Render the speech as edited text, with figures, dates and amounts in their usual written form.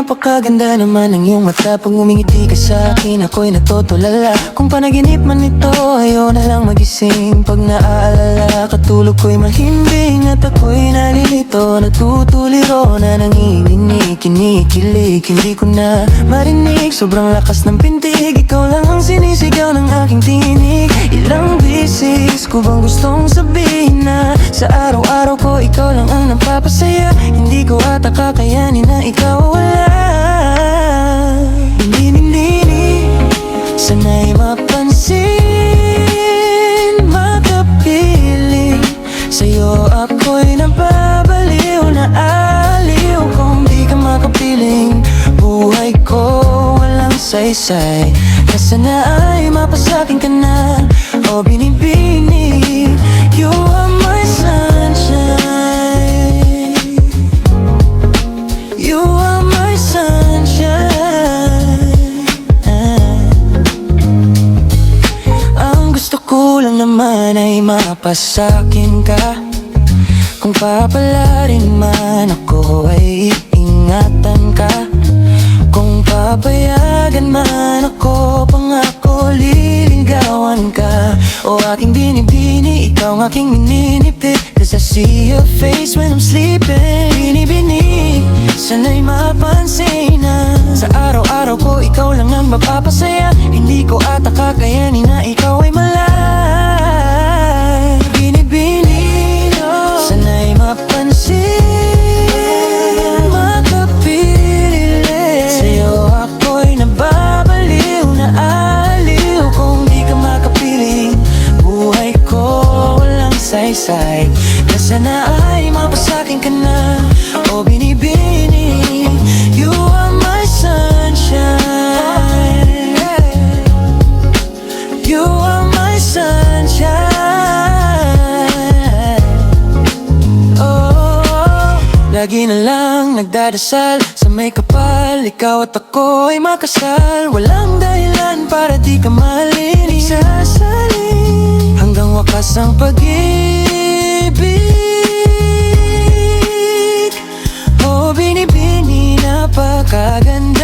napakaganda naman ng iyong mata. Pag umingiti ka sa akin, ako'y natutulala. Kung panaginip man ito, ayaw na lang magising. Pag naaalala, katulog ko'y mahimbing. At ako'y nalilito, natutuliro na nanginginig, kinikilig. Hindi ko na marinig, sobrang lakas ng pintig. Ikaw lang ang sinisigaw ng aking tinig. Ilang beses ko bang gustong sabihin na sa araw-araw ko, ikaw lang ang napapasaya. Hindi ko ata kakayanin na ikaw wala. Hindi, sanay mapansin, makapiling. Sa'yo ako'y nababaliw, naaliw. Kung di ka makapiling, buhay ko walang saysay. Nasana ay mapasakin ka na, o binibini. You are my sunshine, you are my sunshine. Ang gusto ko lang naman ay mapasakin ka. Kung papalarin man ako ay iingatan ka. Kung papayagan man ako, pangako liligawan ka. O aking binibini, ikaw ang aking mininipid. Cause I see your face when I'm sleeping. Binibinig, sana'y mapansin na sa araw-araw ko, ikaw lang ang mapapasaya. Hindi ko ata kakayanin na ikaw ay malay. Binibinig, sana'y mapansin, makapiling. Sa'yo ako'y nababaliw, naaliw. Kung di ka makapiling, buhay ko walang saysay. Nasana ay mapasakin ka na, o binibini. You are my sunshine, you are my sunshine. Oh, lagi na lang nagdadasal sa may kapal. Ikaw at ako ay makasal. Walang dahilan para di ka mahalin. Isasalin hanggang wakas ang pag-ibig. Oh, binibini, napakaganda.